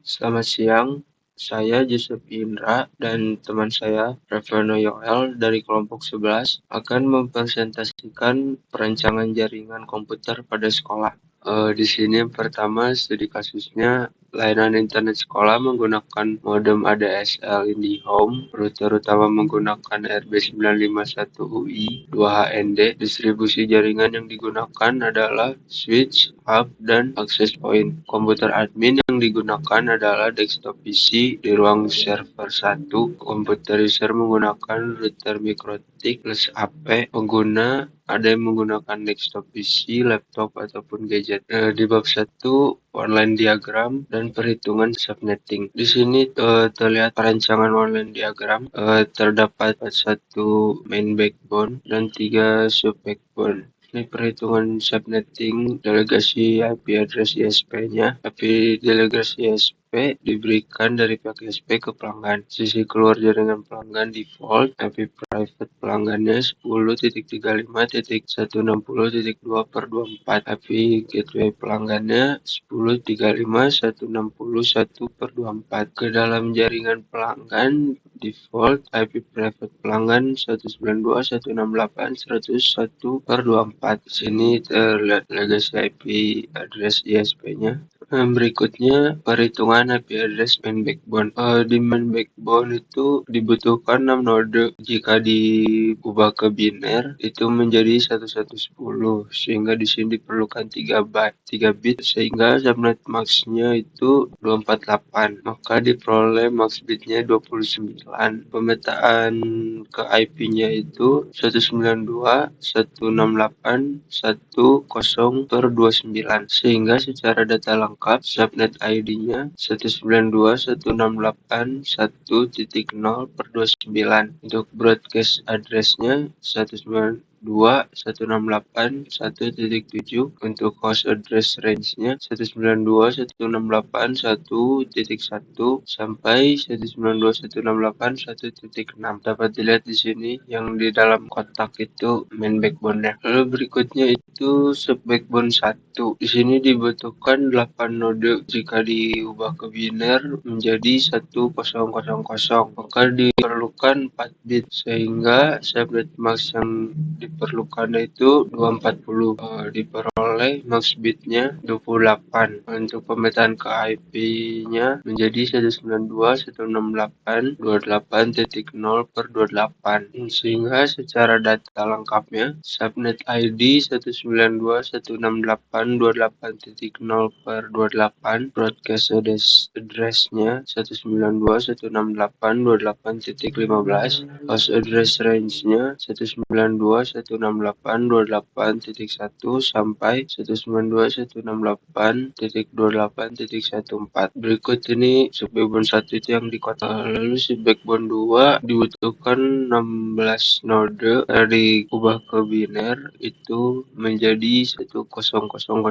Selamat siang, saya Joseph Indra dan teman saya Reveno Yoel dari kelompok 11 akan mempresentasikan perancangan jaringan komputer pada sekolah. Di sini pertama studi kasusnya layanan internet sekolah menggunakan modem ADSL IndiHome, router utama menggunakan RB951UI 2HND. Distribusi jaringan yang digunakan adalah switch, hub, dan access point. Komputer admin yang digunakan adalah desktop PC di ruang server 1. Komputer user menggunakan router MikroTik plus HP. Pengguna ada yang menggunakan desktop PC, laptop, ataupun gadget. Di bab 1, online diagram dan perhitungan subnetting. Di sini terlihat perancangan online diagram. Terdapat satu main backbone dan 3 sub backbone. Ini perhitungan subnetting delegasi IP address ISP-nya. IP delegasi ISP diberikan dari pihak ISP ke pelanggan. Sisi keluar jaringan pelanggan default, IP private pelanggannya 10.35.160.2/24. IP gateway pelanggannya 10.35.160.1/24. Ke dalam jaringan pelanggan default, IP private pelanggan 192.168.101/24. Sini terlihat legacy IP address ISP-nya. Berikutnya perhitungan IP address main backbone. Di main backbone itu dibutuhkan 6 node. Jika diubah ke biner itu menjadi 1110, sehingga di sini diperlukan 3 bit sehingga subnet max-nya itu 248. Maka diperoleh max bitnya 29. Pemetaan ke IP-nya itu 192.168.1.0/29, sehingga secara data lengkap subnet ID-nya 192.168.1.0/29. Untuk broadcast address-nya 192.168.1.7. Untuk host address range-nya 192.168.1.1 sampai 192.168.1.6. Dapat dilihat di sini yang di dalam kotak itu main backbone-nya. Lalu berikutnya itu sub backbone 1. Di sini dibutuhkan 8 node. Jika diubah ke biner menjadi 1000, maka diperlukan 4 bit sehingga subnet max yang diperlukan itu 240. Diperoleh max bitnya 28. Untuk pemetaan ke IP-nya menjadi 192.168.28.0/28, sehingga secara data lengkapnya subnet ID 192.168.28.0/28, broadcast address-nya 192.168.28.15, host address range-nya 192.168.28.1 sampai 192.168.28.14. Berikut ini sub backbone 1 itu yang di kotak. Lalu sub backbone 2 dibutuhkan 16 node. Dari ubah ke biner itu menjadi 100000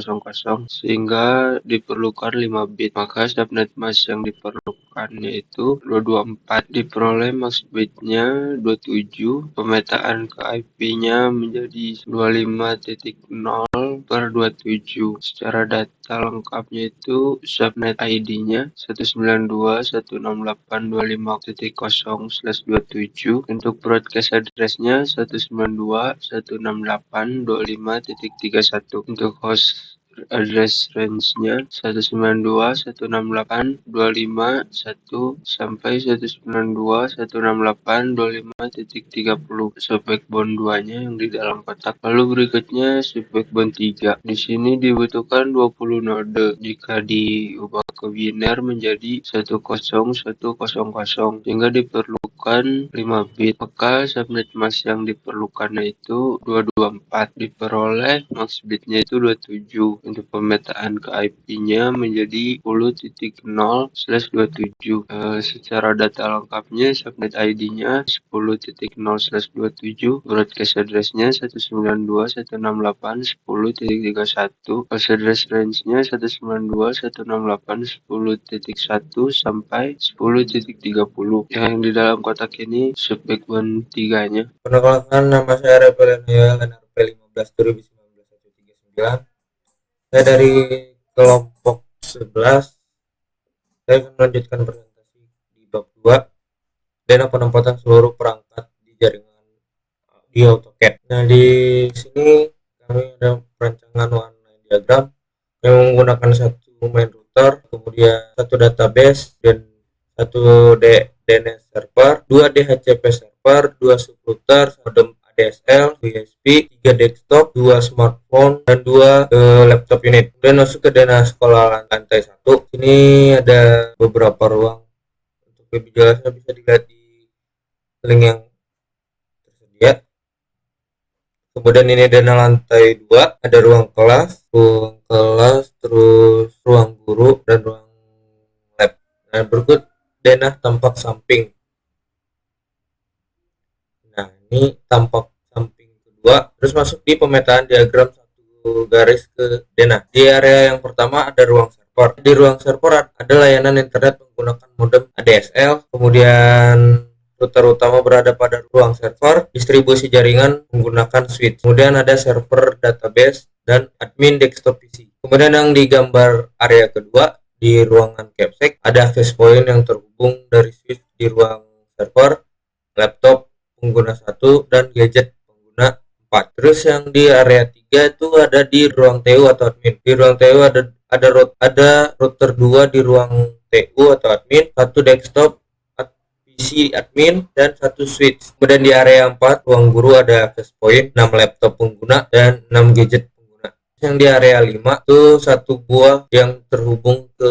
sehingga diperlukan 5 bit. Maka subnet mask yang diperlukannya itu 224. Diperoleh max bitnya 27. Pemetaan ke IP-nya menjadi 25.0/27. Secara data lengkapnya itu subnet ID-nya 192.168.25.0/27. Untuk broadcast address-nya 192.168.25.31. Untuk host address range-nya 192.168.25.1 sampai 192.168.25.30. Sub backbone 2-nya yang di dalam kotak. Lalu berikutnya sub backbone 3. Di sini dibutuhkan 20 node. Jika diubah ke biner menjadi 10100, sehingga diperlukan 5 bit. Maka subnet mask yang diperlukan itu 224. Diperoleh max bitnya itu 27. Untuk pemetaan ke IP-nya menjadi 10.0/27. Secara data lengkapnya subnet ID-nya 10.0/27, broadcast address-nya 192.168.10.31, host address range-nya 192.168.10.1 sampai 10.30. Yang di dalam kotak ini sub backbone 3-nya. Perkenalkan, nama saya Reveno NRP 15 2019 139. Saya dari kelompok 11 Saya akan melanjutkan presentasi di bab 2, dana penempatan seluruh perangkat di jaringan di AutoCAD. Nah, di sini kami ada perancangan warna diagram yang menggunakan satu main router, kemudian satu database dan satu DNS server, dua DHCP server, dua subrouter, modem ADSL, USB, 3 desktop, 2 smartphone, dan 2 laptop unit. Kemudian masuk ke dana sekolah lantai 1. Ini ada beberapa ruang. Untuk lebih jelasnya bisa dilihat di link yang tersedia. Kemudian ini dana lantai 2, ada ruang kelas, terus ruang guru dan ruang lab. Nah, berikut dana tampak samping. Nah, ini tampak samping kedua. Terus masuk di pemetaan diagram satu garis ke dana. Di area yang pertama ada ruang server. Di ruang server ada layanan internet menggunakan modem ADSL. Kemudian router utama berada pada ruang server, distribusi jaringan menggunakan switch. Kemudian ada server database dan admin desktop PC. Kemudian yang digambar area kedua di ruangan capsec ada access point yang terhubung dari switch di ruang server, laptop pengguna 1 dan gadget pengguna 4. Terus yang di area 3 itu ada di ruang TU atau admin. Di ruang TU ada router 2 di ruang TU atau admin, satu desktop PC admin dan satu switch. Kemudian di area 4 ruang guru ada access point, 6 laptop pengguna dan 6 gadget pengguna. Yang di area 5 itu satu buah yang terhubung ke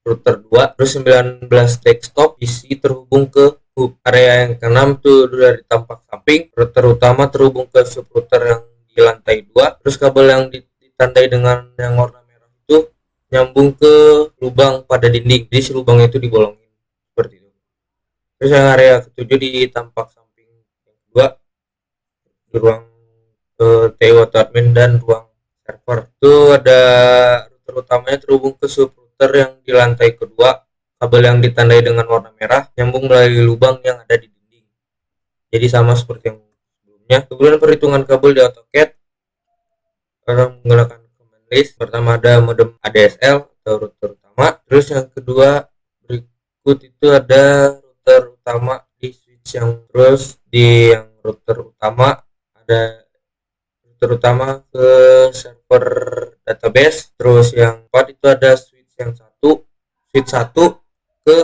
router 2, terus 19 desktop PC terhubung ke hub. Area yang keenam itu dari tampak samping, router utama terhubung ke subrouter yang di lantai 2, terus kabel yang ditandai dengan yang warna merah itu nyambung ke lubang pada dinding, jadi si lubang itu dibolongin seperti itu. Terus yang area ketujuh di tampak samping yang kedua di ruang TU atau admin dan ruang server itu ada router utamanya terhubung ke subrouter yang di lantai kedua, kabel yang ditandai dengan warna merah nyambung melalui lubang yang ada di dinding, jadi sama seperti yang sebelumnya. Kemudian perhitungan kabel di AutoCAD akan menggunakan command list. Pertama ada modem ADSL atau router utama, terus yang kedua berikut itu ada router utama di switch yang, terus di yang router utama ada terutama ke server database. Terus yang 4 itu ada switch satu ke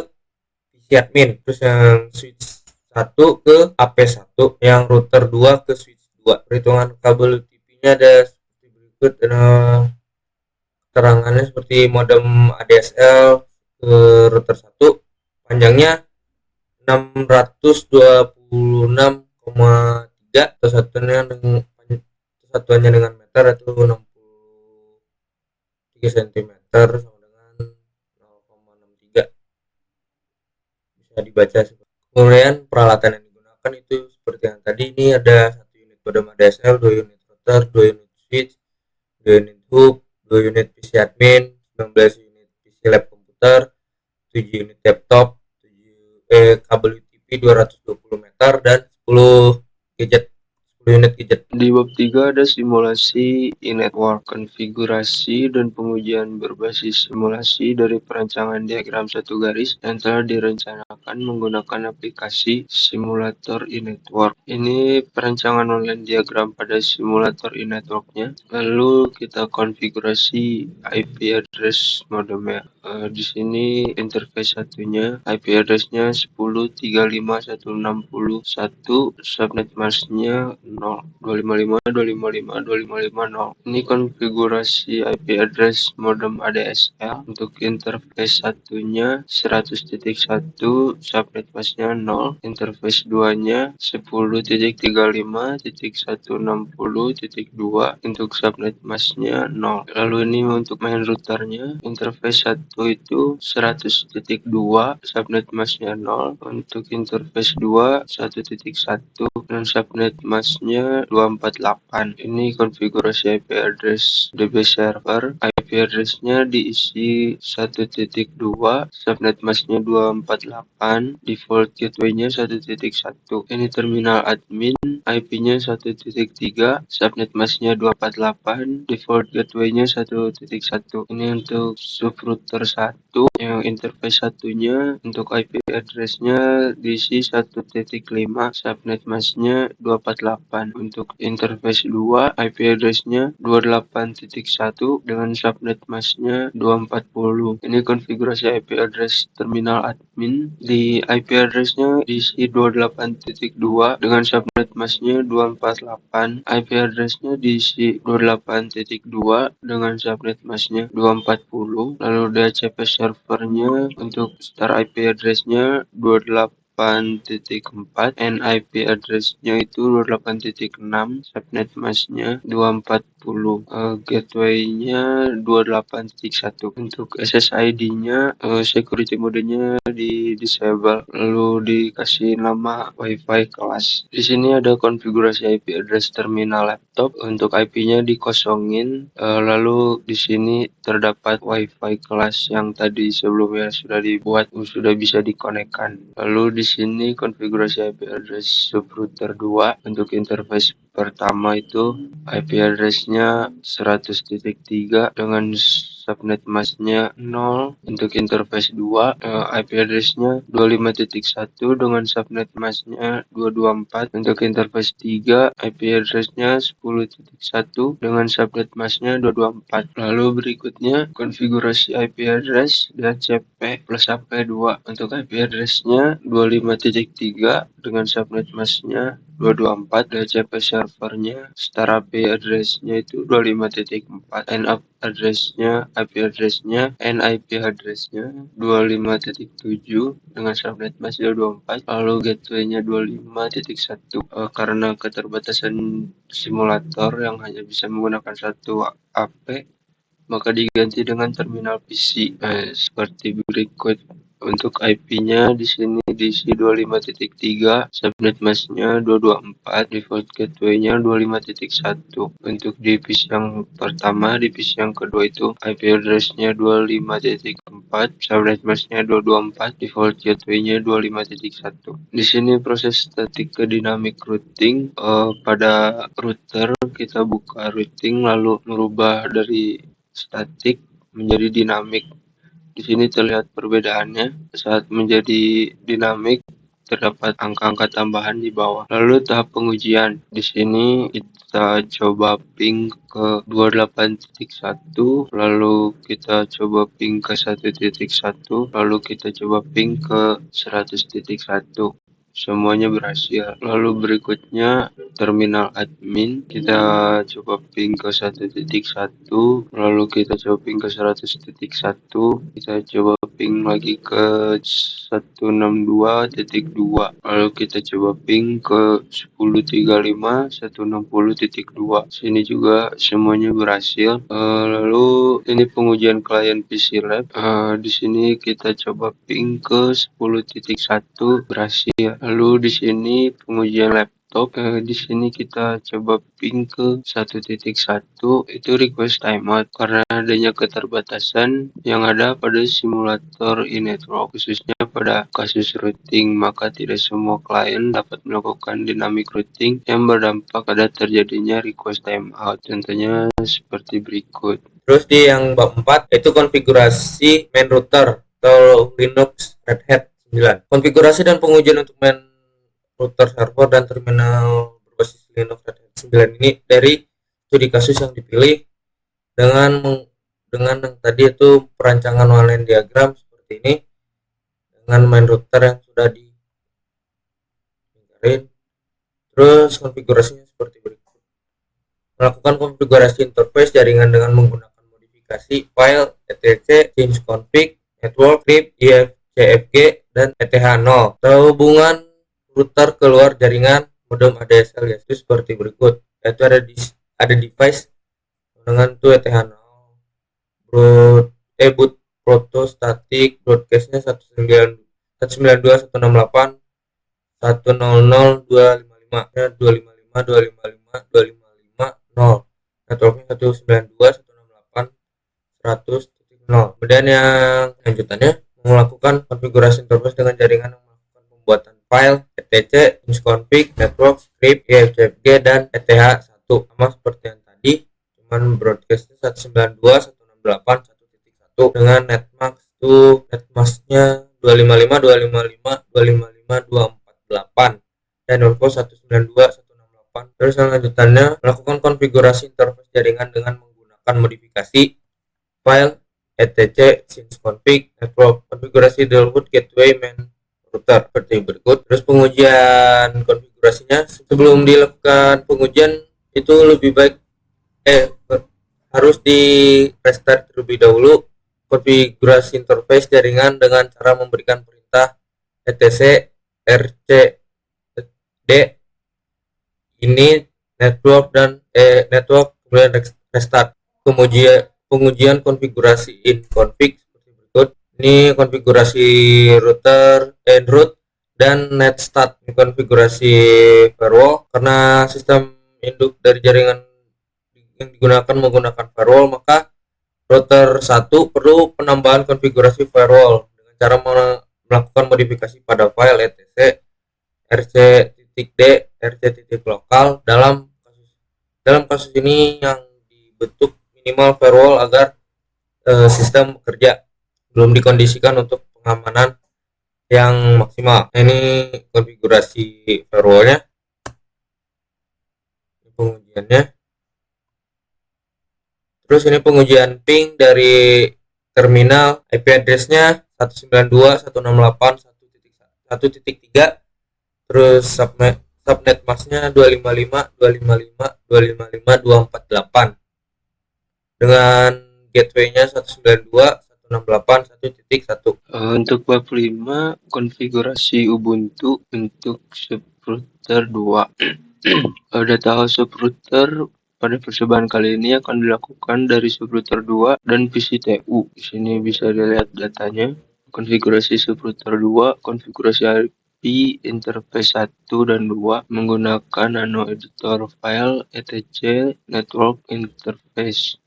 PC admin, terus yang switch 1 ke AP1, yang router 2 ke switch 2. Perhitungan kabel TV-nya ada seperti berikut. Keterangannya seperti modem ADSL ke router 1 panjangnya 626,3 atau satuannya dengan meter itu 63 cm sama dengan 0,63, bisa dibaca. Kemudian peralatan yang digunakan itu seperti yang tadi, ini ada satu unit modem ADSL, 2 unit router, 2 unit switch, 2 unit hub, 2 unit PC admin, 19 unit PC lab komputer, 7 unit laptop, kabel UTP 220 meter dan 10 unit gadget. Di bab 3 ada simulasi e-network, konfigurasi dan pengujian berbasis simulasi dari perancangan diagram satu garis yang telah direncanakan menggunakan aplikasi simulator e-network. Ini perancangan online diagram pada simulator e-networknya. Lalu kita konfigurasi IP address modemnya. Di sini interface satunya, IP addressnya 10.35161, subnet masknya 0.255.255.255.0. Ini konfigurasi IP address modem ADSL. Untuk interface satunya 100.1, subnet masknya 0, interface 2-nya 10.35.160.2, untuk subnet masknya 0. Lalu ini untuk main routernya, interface 1 itu 100.2, subnet masknya 0, untuk interface 2 1.1 dan subnet masknya 248. Ini konfigurasi IP address DB server. IP addressnya diisi 1.2, subnet masknya 248, default gateway-nya 1.1. Ini terminal admin, IP-nya 1.3, subnet masknya 248, default gateway-nya 1.1. Ini untuk subrouter router 1 yang interface satunya untuk IP address-nya diisi 1.5, subnet mask-nya 248. Untuk interface 2, IP address-nya 28.1 dengan subnet mask-nya 240. Ini konfigurasi IP address terminal admin. Di IP address-nya diisi 28.2 dengan subnet mask-nya 248. IP address-nya diisi 28.2 dengan subnet mask-nya 240. Lalu DHCP servernya untuk star IP address-nya 28.4, NIP address-nya itu 28.6, subnet mask-nya 240, gateway-nya 28.1. Untuk SSID-nya, security mode-nya di disable, lalu dikasih nama WiFi kelas. Di sini ada konfigurasi IP address terminal laptop. Untuk IP-nya dikosongin, lalu di sini terdapat WiFi kelas yang tadi sebelumnya sudah dibuat, sudah bisa dikonekkan. Lalu di sini konfigurasi IP address subrouter 2. Untuk interface pertama itu IP address-nya 100.3 dengan subnet mask-nya 0. Untuk interface 2, IP address-nya 25.1 dengan subnet mask-nya 224. Untuk interface 3, IP address-nya 10.1 dengan subnet mask-nya 224. Lalu berikutnya konfigurasi IP address DHCP plus AP2. Untuk IP address-nya 25.3 dengan subnet mask-nya 224. DHCP servernya star IP address-nya itu 25.4. NAP address-nya, IP address-nya, NIP address-nya 25.7 dengan subnet mask 224. Lalu gateway-nya 25.1. Karena keterbatasan simulator yang hanya bisa menggunakan satu AP, maka diganti dengan terminal PC seperti berikut. Untuk IP-nya di sini diisi 25.3, subnet mask-nya 224, default gateway-nya 25.1. Untuk di PC yang pertama, di PC yang kedua itu IP address-nya 25.4, subnet mask-nya 224, default gateway-nya 25.1. Di sini proses static ke dynamic routing. Pada router kita buka routing lalu merubah dari statik menjadi dinamik. Di sini terlihat perbedaannya. Saat menjadi dinamik terdapat angka-angka tambahan di bawah. Lalu tahap pengujian. Di sini kita coba ping ke 28.1, lalu kita coba ping ke 1.1, lalu kita coba ping ke 100.1. Semuanya berhasil. Lalu berikutnya terminal admin, kita coba ping ke 1.1, lalu kita coba ping ke 100.1, kita coba ping lagi ke 162.2, lalu kita coba ping ke 1035 160.2. Sini juga semuanya berhasil. Lalu ini pengujian klien PC Lab. Di sini kita coba ping ke 10.1 berhasil. Lalu di sini pengujian laptop. Di sini kita coba ping ke 1.1, itu request timeout karena adanya keterbatasan yang ada pada simulator e-network, khususnya pada kasus routing, maka tidak semua klien dapat melakukan dynamic routing yang berdampak pada terjadinya request timeout. Contohnya seperti berikut. Terus di yang bab 4 yaitu konfigurasi main router atau Linux Red Hat 9. Konfigurasi dan pengujian untuk main router server dan terminal berbasis Linux Red Hat 9 ini dari studi kasus yang dipilih dengan yang tadi itu perancangan one-line diagram seperti ini dengan main router yang sudah digarin. Terus konfigurasinya seperti berikut. Melakukan konfigurasi interface jaringan dengan menggunakan modifikasi file etc, change config, network, script, IFCFG, dan ETH0. Hubungan router keluar jaringan modem ADSL yaitu seperti berikut, yaitu ada device dengan ETH0, boot proto static, broadcastnya 192.168.255.255.255.0, networknya 192.168.100.0. Kemudian yang lanjutannya melakukan konfigurasi interface dengan jaringan yang melakukan pembuatan file etc, config, network, script, IFCFG, dan ETH1 sama seperti yang tadi, cuman broadcastnya 192.168.100.1. satu dengan netmasknya 255.255.255.248 dan network 192.168. Terus selanjutnya melakukan konfigurasi interface jaringan dengan menggunakan modifikasi file etc synsconfig network konfigurasi default gateway main router seperti berikut. Terus pengujian konfigurasinya, sebelum dilakukan pengujian itu lebih baik harus di restart terlebih dahulu konfigurasi interface jaringan dengan cara memberikan perintah etc rcd ini network dan network kemudian restart. Pengujian konfigurasi in config seperti berikut. Ini konfigurasi router root dan netstart. Ini konfigurasi firewall. Karena sistem induk dari jaringan yang digunakan menggunakan firewall, maka router 1 perlu penambahan konfigurasi firewall dengan cara melakukan modifikasi pada file etc rc.d rc.local. Dalam kasus ini yang dibentuk minimal firewall agar sistem bekerja, belum dikondisikan untuk pengamanan yang maksimal. Ini konfigurasi firewallnya, pengujiannya. Terus ini pengujian ping dari terminal, IP address-nya 192.168.1.3, terus subnet masknya 255.255.255.248 dengan gateway-nya 192.168.1.1. Untuk bab 5, konfigurasi Ubuntu untuk subrouter 2. Data host subrouter pada percobaan kali ini akan dilakukan dari subrouter 2 dan PCTU. Di sini bisa dilihat datanya. Konfigurasi subrouter 2, konfigurasi IP interface 1 dan 2 menggunakan nano editor file etc network interface.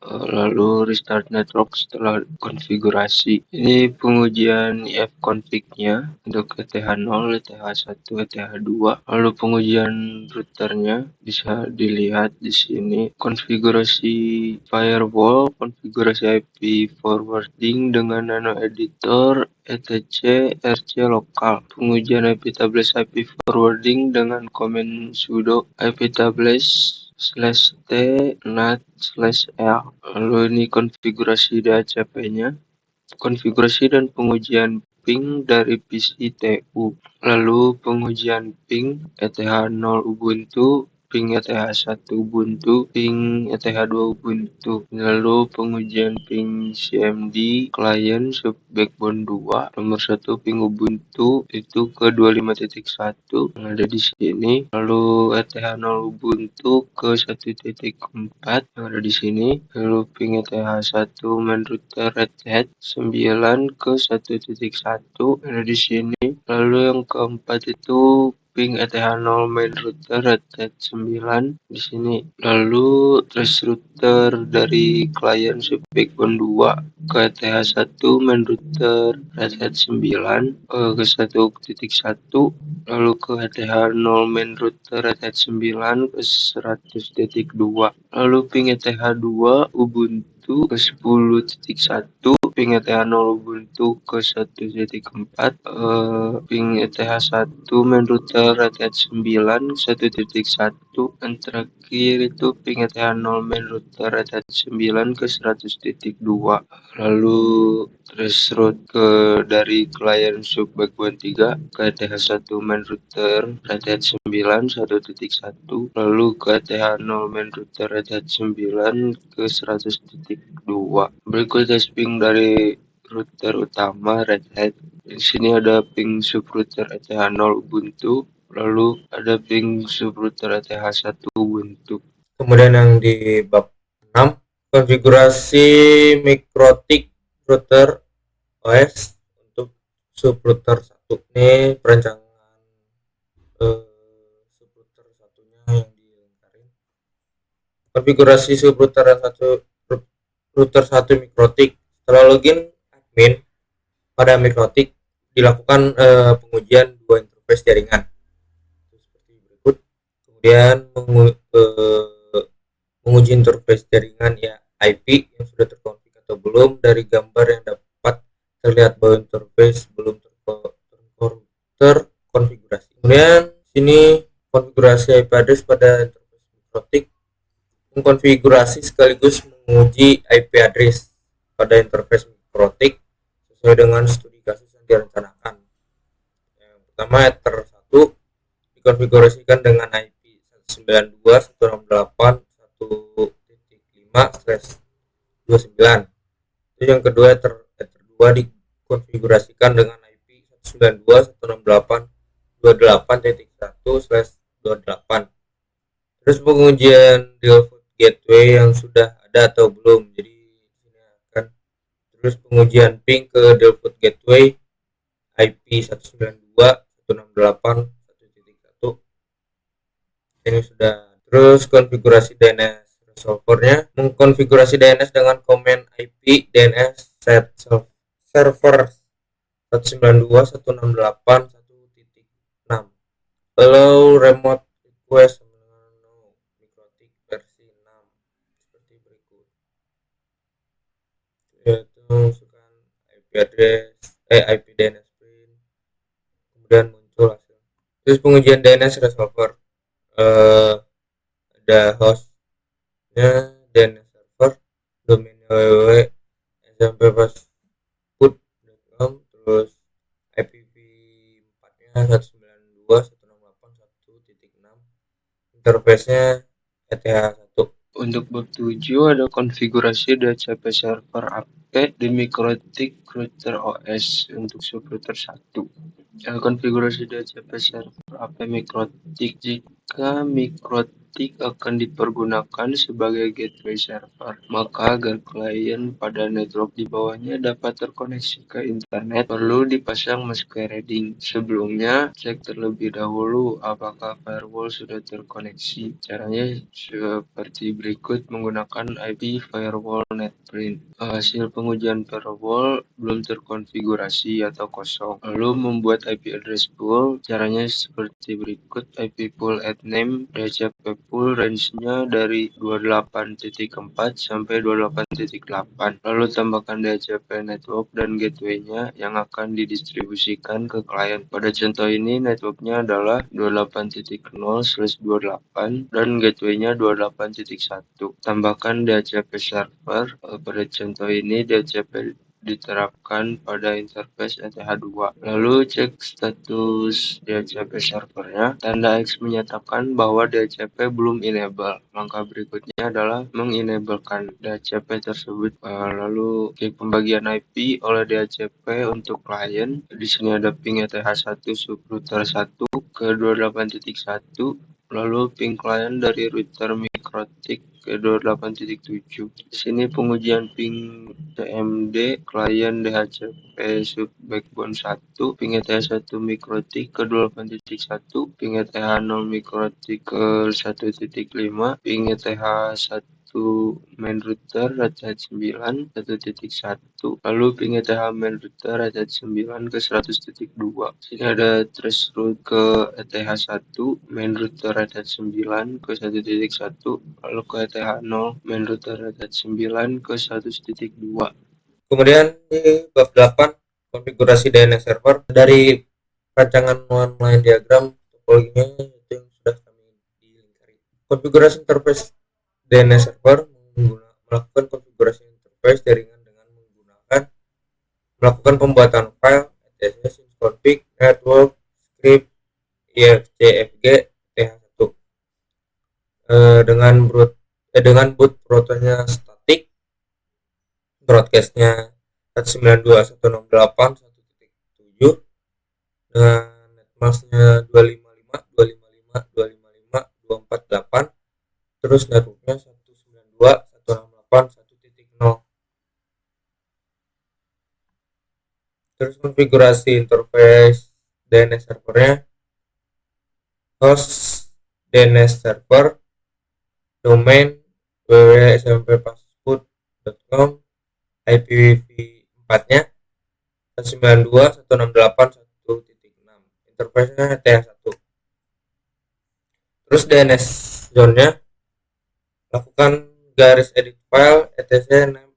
Lalu restart network setelah konfigurasi. Ini pengujian ifconfig-nya untuk ETH0, ETH1, ETH2. Lalu pengujian routernya bisa dilihat di sini. Konfigurasi firewall, konfigurasi IP forwarding dengan nano editor etc rc lokal. Pengujian IP tables IP forwarding dengan command sudo IP tables /t nat/l. Lalu ini konfigurasi DHCP-nya, konfigurasi dan pengujian ping dari PCTU. Lalu pengujian ping ETH0 Ubuntu, ping ETH1 Ubuntu, ping ETH2 Ubuntu. Lalu pengujian ping CMD client sub backbone 2 nomor 1 ping Ubuntu itu ke 25.1 yang ada di sini. Lalu ETH0 Ubuntu ke 1.4 yang ada di sini. Lalu ping ETH1 main router Red Hat 9 ke 1.1 yang ada di sini. Lalu yang keempat itu ping ETH0 main router Red Hat 9 di sini. Lalu trace router dari client sub backbone 2 ke ETH1 main router Red Hat 9 ke 1.1, lalu ke ETH0 main router Red Hat 9 ke 100.2. Lalu ping ETH2 Ubuntu ke 10.1, ping ETH0 Ubuntu ke 1.4, ping ETH1 main router Red Hat 9 1.1, dan terakhir itu ping ETH0 main router Red Hat 9 ke 100.2. Lalu trace route dari client sub backbone 3 ke ETH1 main router Red Hat 9 1.1, lalu ke ETH0 main router Red Hat 9 ke 100.2. Berikut tes ping dari router utama Red Hat. Di sini ada ping subrouter ETH0 Ubuntu, lalu ada ping subrouter ETH1 Ubuntu. Kemudian yang di bab 6, konfigurasi mikrotik router OS untuk subrouter 1. Ini perancangan subrouter satunya yang dilengkapi. Konfigurasi subrouter router 1 mikrotik. Setelah login admin pada mikrotik, dilakukan pengujian dua interface jaringan seperti berikut. Kemudian menguji interface jaringan ya IP yang sudah terkonfigurasi atau belum dari gambar yang dapat terlihat bahwa interface belum terkonfigurasi. Kemudian sini konfigurasi IP address pada interface mikrotik. Mengkonfigurasi sekaligus menguji IP address pada interface mikrotik sesuai dengan studi kasus yang direncanakan. Yang pertama, Ether 1 dikonfigurasikan dengan IP 192.168.1.5/29. Itu yang kedua, Ether 2 dikonfigurasikan dengan IP 192.168.1/28. Terus pengujian Default Gateway yang sudah ada atau belum. Jadi ini akan terus pengujian ping ke Default Gateway IP 192.168.1.1. Ini sudah. Terus konfigurasi DNS resolvernya, mengkonfigurasi DNS dengan command IP DNS set server 192.168.1.6. Allow remote request mikrotik versi 6 seperti berikut, yaitu masukkan IP address IP DNS print, kemudian muncul hasil. Terus pengujian DNS resolver, ada hostnya DNS server, domainnya www smppassfood.com, terus IPv4 nya 192.168.1.6, interface-nya ETH1. Untuk bab 7 ada konfigurasi DHCP server AP di mikrotik router OS untuk subrouter 1. Konfigurasi DHCP server AP mikrotik. Jika mikrotik akan dipergunakan sebagai gateway server, maka agar klien pada network di bawahnya dapat terkoneksi ke internet, perlu dipasang masquerading. Sebelumnya, cek terlebih dahulu apakah firewall sudah terkoneksi. Caranya seperti berikut menggunakan IP firewall netprint. Hasil pengujian firewall belum terkonfigurasi atau kosong. Lalu membuat IP address pool. Caranya seperti berikut. IP pool at name DHCP pool range-nya dari 28.4 sampai 28.8. Lalu tambahkan DHCP network dan gateway-nya yang akan didistribusikan ke klien. Pada contoh ini network-nya adalah 28.0/28 dan gateway-nya 28.1. Tambahkan DHCP server. Pada contoh ini DHCP diterapkan pada interface ETH2. Lalu cek status DHCP servernya. Tanda X menyatakan bahwa DHCP belum enable. Langkah berikutnya adalah mengenablekan DHCP tersebut. Lalu cek pembagian IP oleh DHCP untuk klien. Di sini ada ping ETH1 subrouter 1 ke 28.1. Lalu ping klien dari router mikrotik ke 28.7. Di sini pengujian ping CMD klien DHCP sub backbone 1, ping ETH1 mikrotik ke 28.1, ping ETH0 mikrotik ke 1.5, ping ETH1 main router RAT 9 1.1, lalu ping ETH main router RAT 9 ke 100.2. Sini ada threshold ke ETH1 main router RAT 9 ke 1.1, lalu ke ETH0 main router RAT 9 ke 100.2. Kemudian di bab 8 konfigurasi DNS server. Dari rancangan online diagram topologinya itu yang sudah kami lingkari. Konfigurasi interface DNS server melakukan konfigurasi interface jaringan dengan melakukan pembuatan file etc config network script ifjfg th1 dengan boot protonya static, broadcastnya 192.168.1.7 dengan netmasknya 255.255.255.248, terus networknya 192.168.1.0. Terus konfigurasi interface DNS servernya, host DNS server, domain www.smppassfood.com, IPv4 nya 192.168.1.6, interface-nya ETH1. Terus DNS zone-nya, lakukan garis edit file etc name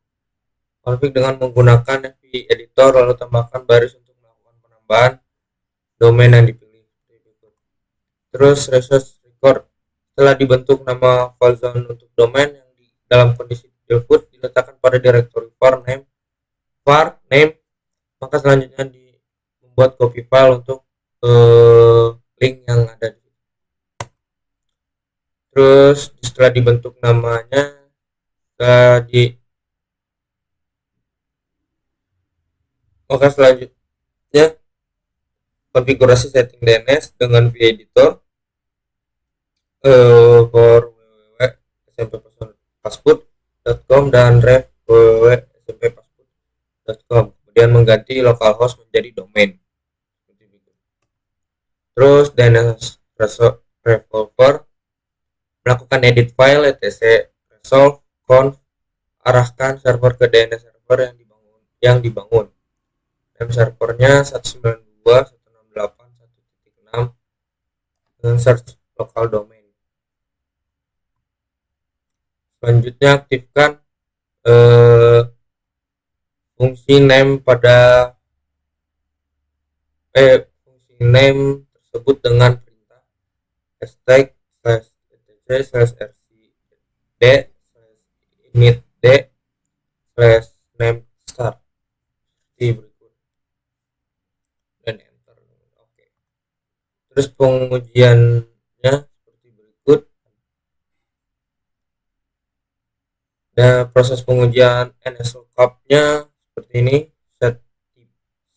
Config dengan menggunakan FB editor, lalu tambahkan baris untuk melakukan penambahan domain yang dipilih. Terus resource record, setelah dibentuk nama file zone untuk domain yang dalam kondisi default diletakkan pada directory var name, maka selanjutnya membuat copy file untuk link yang ada di. Terus setelah dibentuk namanya, maka selanjutnya konfigurasi setting DNS dengan vEditor for www.smppassword.com dan ref www.smppassword.com, kemudian mengganti localhost menjadi domain. Terus DNS resolver melakukan edit file etc resolve conf, arahkan server ke DNS server yang dibangun. Dan servernya 192.168.1.6 dengan search local domain. Selanjutnya aktifkan fungsi name tersebut dengan perintah hashtag /etc/rcd/initd/name start seperti berikut dan enter. Oke. Terus pengujiannya seperti berikut. Dan proses pengujian NSLookup-nya seperti ini.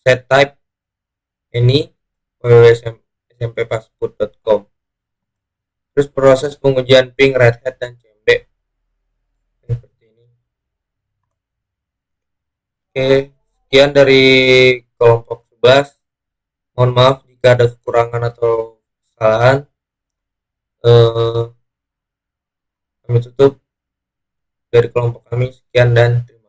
Set type any www.smppassword.com. Terus proses pengujian ping, red hat, dan CMD seperti ini. Oke, sekian dari kelompok 11. Mohon maaf jika ada kekurangan atau kesalahan. Kami tutup dari kelompok kami. Sekian dan terima kasih.